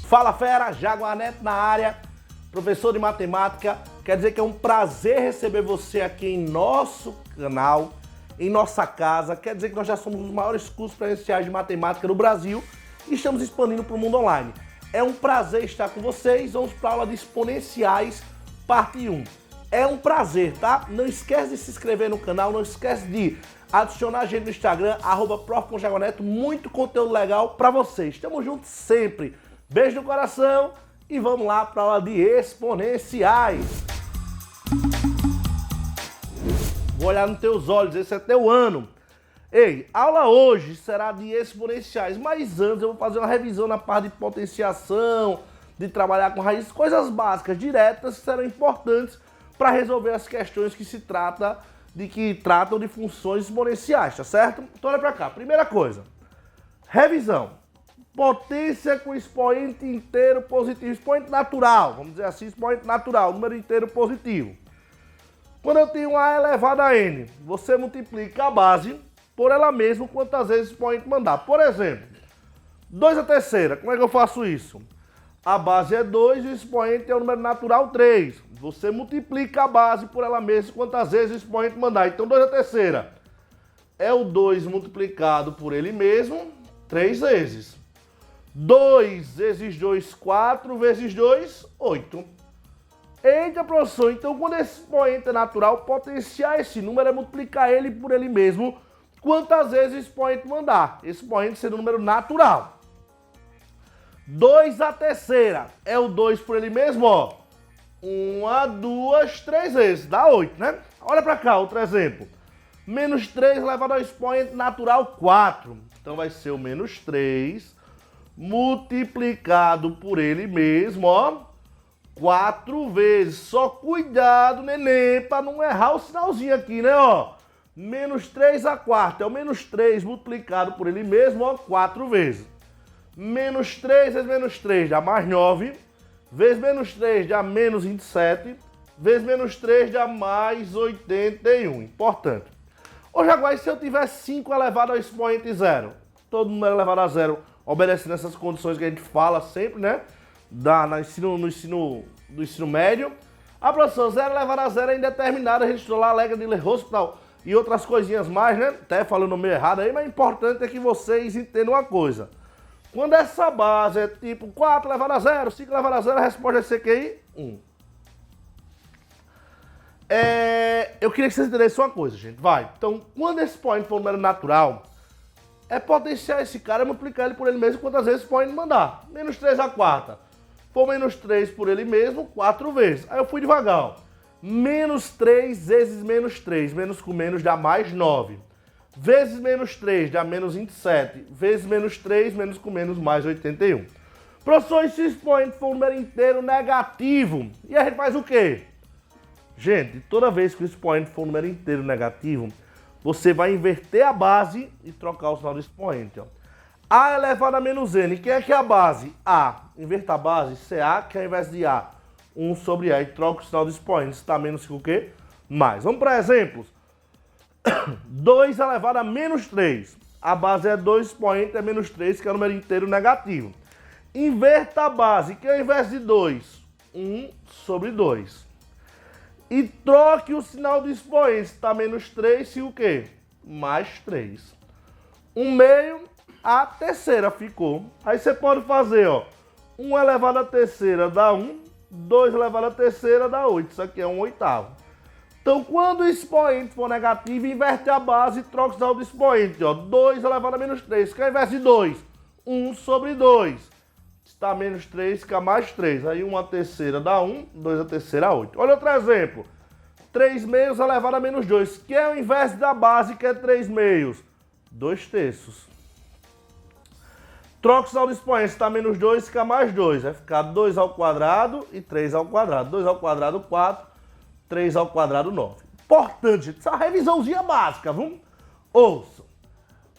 Fala fera, Jaguar Neto na área, professor de matemática. Quer dizer que é um prazer receber você aqui em nosso canal, em nossa casa. Quer dizer que nós já somos os maiores cursos presenciais de matemática do Brasil e estamos expandindo para o mundo online. É um prazer estar com vocês. Vamos para a aula de exponenciais, parte 1. É um prazer, tá? Não esquece de se inscrever no canal, não esquece de adicionar a gente no Instagram, @prof.jaguarneto, muito conteúdo legal para vocês. Estamos juntos sempre. Beijo no coração e vamos lá para a aula de exponenciais. Vou olhar nos teus olhos, esse é teu ano. Ei, a aula hoje será de exponenciais, mas antes eu vou fazer uma revisão na parte de potenciação, de trabalhar com raízes, coisas básicas, diretas, que serão importantes para resolver as questões que tratam de funções exponenciais, tá certo? Então olha para cá, primeira coisa, revisão. Potência com expoente inteiro positivo, expoente natural, vamos dizer assim, expoente natural, número inteiro positivo. Quando eu tenho A elevado a N, você multiplica a base por ela mesma quantas vezes o expoente mandar. Por exemplo, 2 à terceira, como é que eu faço isso? A base é 2 e o expoente é o número natural 3. Você multiplica a base por ela mesma quantas vezes o expoente mandar. Então 2 à terceira é o 2 multiplicado por ele mesmo 3 vezes. 2 vezes 2, 4 vezes 2, 8. Eita, professor, então quando esse expoente é natural, potenciar esse número é multiplicar ele por ele mesmo quantas vezes o expoente mandar. Esse expoente sendo um número natural. 2 à terceira é o 2 por ele mesmo, ó. 1, 2, 3 vezes, dá 8, né? Olha pra cá, outro exemplo. Menos 3 elevado ao expoente natural 4. Então vai ser o menos 3 multiplicado por ele mesmo, ó, 4 vezes. Só cuidado, neném, para não errar o sinalzinho aqui, né, ó. Menos 3 à quarta é o menos 3 multiplicado por ele mesmo, ó, 4 vezes. Menos 3 vezes menos 3 dá mais 9, vezes menos 3 dá menos 27, vezes menos 3 dá mais 81. Importante. Ô, Jaguar, e se eu tiver 5 elevado ao expoente 0? Todo número elevado a 0 obedecendo essas condições que a gente fala sempre, né? No ensino médio. A professora 0 elevado a 0 é indeterminada, a gente estudou lá a regra de L'Hospital e outras coisinhas mais, né? Até falando o nome errado aí, mas o importante é que vocês entendam uma coisa. Quando essa base é tipo 4 elevado a 0, 5 elevado a 0, a resposta vai ser que 1. Eu queria que vocês entendessem uma coisa, gente. Vai. Então, quando esse expoente for um número natural, é potenciar esse cara e multiplicar ele por ele mesmo quantas vezes pode mandar. Menos 3 à quarta. For menos 3 por ele mesmo, 4 vezes. Aí eu fui devagar, ó. Menos 3 vezes menos 3. Menos com menos dá mais 9. Vezes menos 3 dá menos 27. Vezes menos 3, menos com menos, mais 81. Professor, e se o expoente for um número inteiro negativo? E a gente faz o quê? Gente, toda vez que o expoente for um número inteiro negativo, você vai inverter a base e trocar o sinal do expoente, ó. A elevado a menos N. Quem é que é a base? A. Inverta a base, CA, que ao invés de A, 1 sobre A, e troca o sinal do expoente. Está menos que o quê? Mais. Vamos para exemplos. 2 elevado a menos 3. A base é 2, o expoente é menos 3, que é o número inteiro negativo. Inverta a base, que ao invés de 2, 1 sobre 2. E troque o sinal do expoente. Está menos 3, e o quê? Mais 3. 1 meio, a terceira ficou. Aí você pode fazer, ó. 1 elevado à terceira dá 1. 2 elevado à terceira dá 8. Isso aqui é 1 oitavo. Então, quando o expoente for negativo, inverte a base e troca o sinal do expoente, ó. 2 elevado a menos 3, que ao invés de 2, 1 sobre 2. Está menos 3, fica mais 3. Aí 1 à terceira dá 1, 2 à terceira dá 8. Olha outro exemplo. 3 meios elevado a menos 2, que é o inverso da base, que é 3 meios. 2 terços. Troca o sinal do expoente, está menos 2, fica mais 2. Vai ficar 2 ao quadrado e 3 ao quadrado. 2 ao quadrado, 4. 3 ao quadrado, 9. Importante, gente. Isso é uma revisãozinha básica, vamos? Ouça.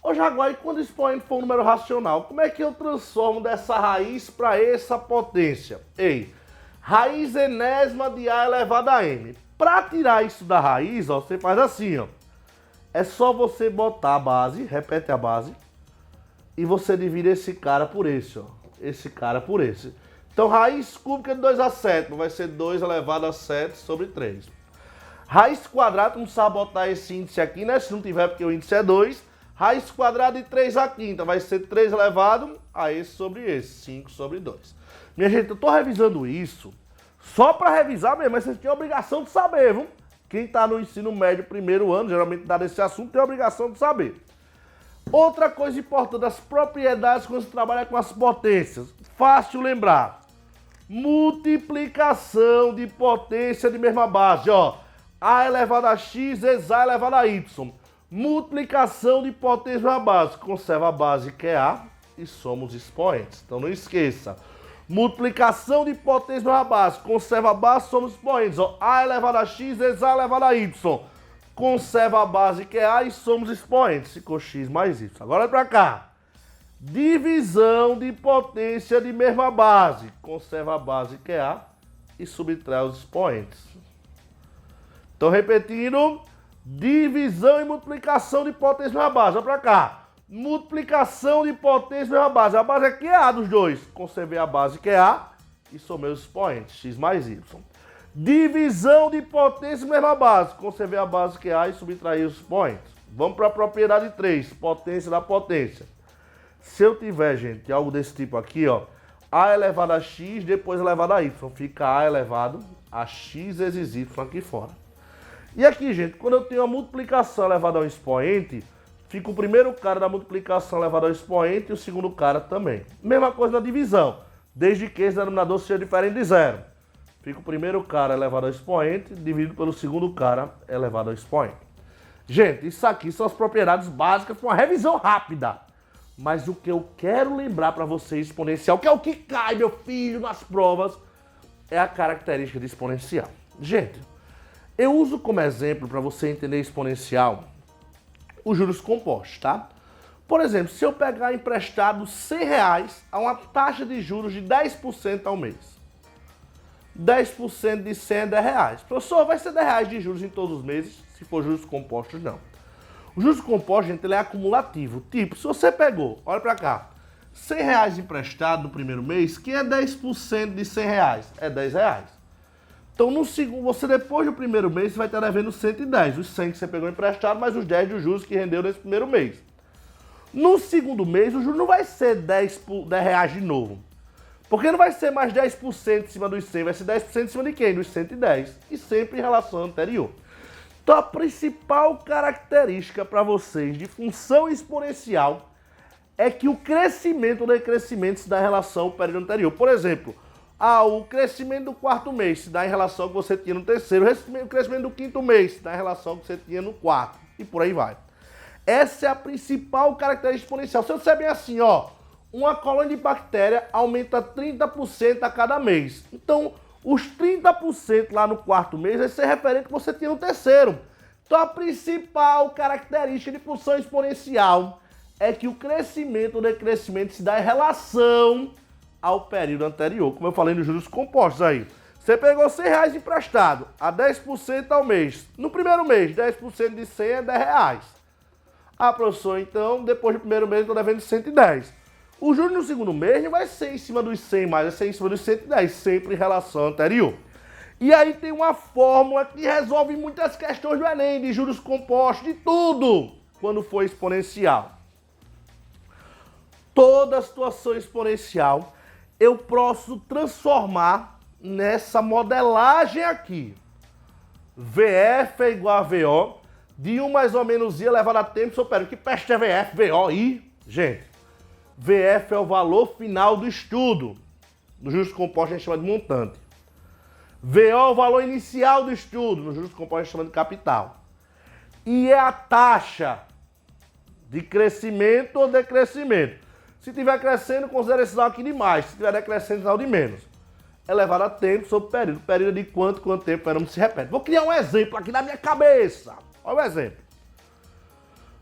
Ô, Jaguar, e quando o expoente for um número racional, como é que eu transformo dessa raiz para essa potência? Ei, raiz enésima de A elevado a M. Para tirar isso da raiz, ó, você faz assim, ó. É só você botar a base, repete a base, e você divide esse cara por esse, ó. esse cara por esse. Então, raiz cúbica de 2 a 7 vai ser 2 elevado a 7 sobre 3. Raiz quadrada, vamos sabe botar esse índice aqui, né? Se não tiver, porque o índice é 2. Raiz quadrada de 3 a quinta vai ser 3 elevado a esse sobre esse, 5 sobre 2. Minha gente, eu tô revisando isso só para revisar mesmo, mas vocês têm a obrigação de saber, viu? Quem está no ensino médio primeiro ano, geralmente dado esse assunto, tem a obrigação de saber. Outra coisa importante, as propriedades quando se trabalha com as potências. Fácil lembrar. Multiplicação de potência de mesma base, ó. A elevado a x vezes a elevado a y. Multiplicação de potência de mesma base. Conserva a base que é a e somos expoentes. Então não esqueça. Multiplicação de potência de mesma base. Conserva a base, somos expoentes. Ó. A elevado a x vezes a elevado a y. Conserva a base que é a e somos expoentes. Ficou x mais y. Agora olha pra cá. Divisão de potência de mesma base. Conserva a base que é a e subtrai os expoentes. Então, repetindo. Divisão e multiplicação de potência de mesma base. Olha pra cá. Multiplicação de potência de mesma base. A base aqui é a dos dois. Conservei a base que é a e somei os expoentes. X mais y. Divisão de potência de mesma base. Conservei a base que é a e subtraí os expoentes. Vamos para a propriedade 3. Potência da potência. Se eu tiver, gente, algo desse tipo aqui, ó. A elevado a x, depois elevado a y. Fica a elevado a x vezes y aqui fora. E aqui, gente, quando eu tenho a multiplicação elevada ao expoente, fica o primeiro cara da multiplicação elevada ao expoente e o segundo cara também. Mesma coisa na divisão, desde que esse denominador seja diferente de zero. Fica o primeiro cara elevado ao expoente, dividido pelo segundo cara elevado ao expoente. Gente, isso aqui são as propriedades básicas para uma revisão rápida. Mas o que eu quero lembrar para vocês, exponencial, que é o que cai, meu filho, nas provas, é a característica de exponencial. Gente, eu uso como exemplo para você entender exponencial os juros compostos, tá? Por exemplo, se eu pegar emprestado R$100 a uma taxa de juros de 10% ao mês. 10% de 100 é R$10. Professor, vai ser R$10 de juros em todos os meses? Se for juros compostos, não. O juros compostos, gente, ele é acumulativo. Tipo, se você pegou, olha pra cá, R$100 emprestado no primeiro mês, que é 10% de R$100? É R$10. Então, no segundo, você depois do primeiro mês, você vai estar devendo 110. Os 100 que você pegou emprestado, mais os 10 de juros que rendeu nesse primeiro mês. No segundo mês, o juro não vai ser R$10 de novo. Porque não vai ser mais 10% em cima dos 100, vai ser 10% em cima de quem? Dos 110. E sempre em relação anterior. Então, a principal característica para vocês de função exponencial é que o crescimento ou decrescimento se dá em relação ao período anterior. Por exemplo, o crescimento do quarto mês se dá em relação ao que você tinha no terceiro, o crescimento do quinto mês se dá em relação ao que você tinha no quarto, e por aí vai. Essa é a principal característica exponencial. Se você bem assim, ó, uma colônia de bactéria aumenta 30% a cada mês. Então, os 30% lá no quarto mês vai ser referente ao que você tinha no terceiro. Então, a principal característica de função exponencial é que o crescimento ou decrescimento se dá em relação ao período anterior, como eu falei nos juros compostos aí. Você pegou R$100 emprestado a 10% ao mês. No primeiro mês, 10% de 100 é R$10. Ah, professor, então, depois do primeiro mês, eu estou devendo 110. O juros no segundo mês não vai ser em cima dos 100 mais, vai ser em cima dos 110, sempre em relação ao anterior. E aí tem uma fórmula que resolve muitas questões do Enem, de juros compostos, de tudo, quando for exponencial. Toda situação exponencial eu posso transformar nessa modelagem aqui. VF é igual a VO, de 1 mais ou menos I elevado a tempo, supera. Que peste é VF? VO, I? Gente, VF é o valor final do estudo. No juros compostos a gente chama de montante. VO é o valor inicial do estudo. No juros compostos a gente chama de capital. E é a taxa de crescimento ou decrescimento. Se estiver crescendo, considera esse sinal aqui de mais. Se estiver decrescendo, sinal de menos. Elevado a tempo sobre período. Período de quanto tempo o fenômeno se repete. Vou criar um exemplo aqui na minha cabeça. Olha o exemplo.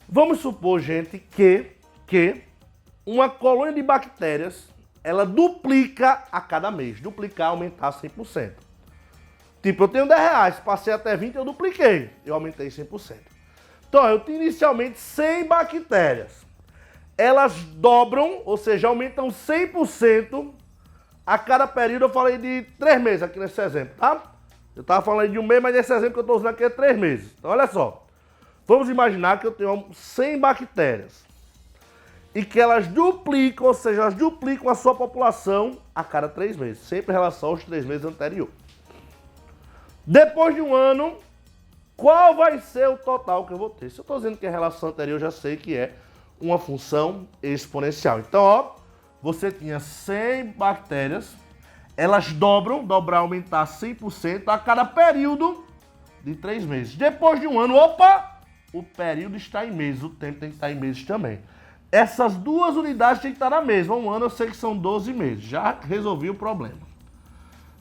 Vamos supor, gente, que uma colônia de bactérias, ela duplica a cada mês. Duplicar, aumentar 100%. Tipo, eu tenho R$10, passei até 20, eu dupliquei. Eu aumentei 100%. Então, eu tinha inicialmente 100 bactérias. elas dobram, ou seja, aumentam 100% a cada período. Eu falei de 3 meses aqui nesse exemplo, tá? Eu estava falando de um mês, mas nesse exemplo que eu estou usando aqui é 3 meses. Então, olha só. Vamos imaginar que eu tenho 100 bactérias e que elas duplicam, ou seja, elas duplicam a sua população a cada 3 meses, sempre em relação aos 3 meses anteriores. Depois de um ano, qual vai ser o total que eu vou ter? Se eu estou dizendo que é a relação anterior, eu já sei que é uma função exponencial. Então, ó, você tinha 100 bactérias, elas dobrar, aumentar 100% a cada período de 3 meses. Depois de um ano, opa, o período está em meses, o tempo tem que estar em meses também. Essas duas unidades têm que estar na mesma. Um ano eu sei que são 12 meses, já resolvi o problema.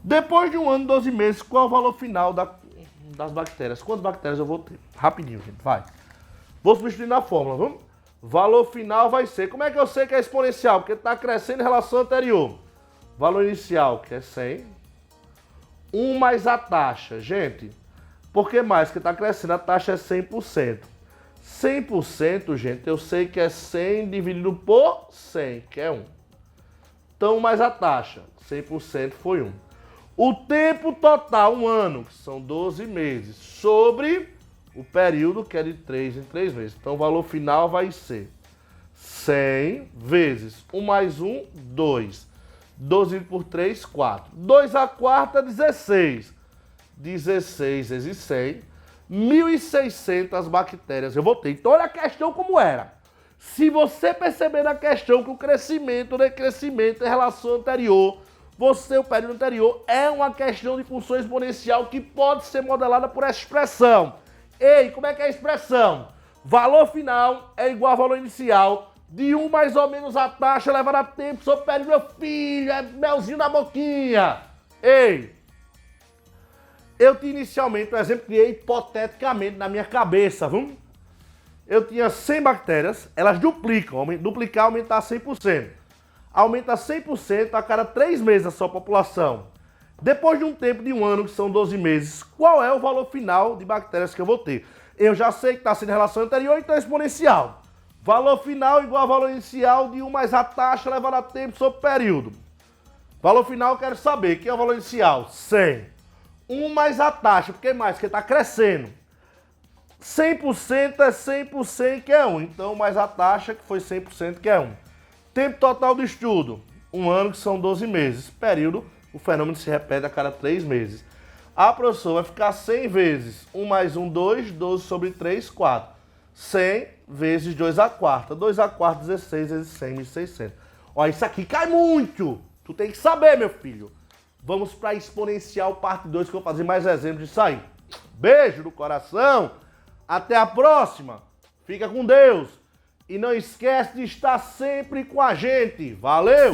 Depois de um ano, 12 meses, qual é o valor final das bactérias? Quantas bactérias eu vou ter? Rapidinho, gente, vai. Vou substituir na fórmula, vamos? Valor final vai ser, como é que eu sei que é exponencial? Porque está crescendo em relação anterior. Valor inicial, que é 100. 1 mais a taxa. Gente, por que mais? Porque está crescendo, a taxa é 100%. 100%, gente, eu sei que é 100 dividido por 100, que é 1. Então, mais a taxa, 100% foi 1. O tempo total, um ano, que são 12 meses, sobre o período, que é de 3 em 3 meses. Então, o valor final vai ser 100 vezes 1 mais 1, 2. 12 por 3, 4. 2 a quarta, 16. 16 vezes 100, 1.600 bactérias eu vou ter. Então, olha a questão como era. Se você perceber na questão que o crescimento, decrescimento em relação anterior, o período anterior, é uma questão de função exponencial que pode ser modelada por essa expressão. Ei, como é que é a expressão? Valor final é igual a valor inicial de 1 mais ou menos a taxa elevada a tempo sobre o período. Meu filho, é melzinho na boquinha. Ei, eu tinha inicialmente, por exemplo, criei hipoteticamente na minha cabeça, vamos? Eu tinha 100 bactérias, elas duplicam, duplicar, aumentar 100%. Aumenta 100% a cada 3 meses a sua população. Depois de um tempo de um ano, que são 12 meses, qual é o valor final de bactérias que eu vou ter? Eu já sei que está sendo relação anterior, então é exponencial. Valor final igual a valor inicial de 1 mais a taxa elevada a tempo sobre período. Valor final eu quero saber, que é o valor inicial? 100. 1 mais a taxa, porque mais? Porque está crescendo. 100% é 100%, que é 1. Então, mais a taxa, que foi 100%, que é 1. Tempo total do estudo, um ano, que são 12 meses. Período, o fenômeno se repete a cada 3 meses. A professora vai ficar 100 vezes 1 mais 1, 2, 12 sobre 3, 4. 100 vezes 2 a quarta. 2 a quarta, 16 vezes 100, 1.600. Ó, isso aqui cai muito. Tu tem que saber, meu filho. Vamos para exponencial parte 2, que eu vou fazer mais exemplos disso aí. Beijo no coração. Até a próxima. Fica com Deus. E não esquece de estar sempre com a gente. Valeu!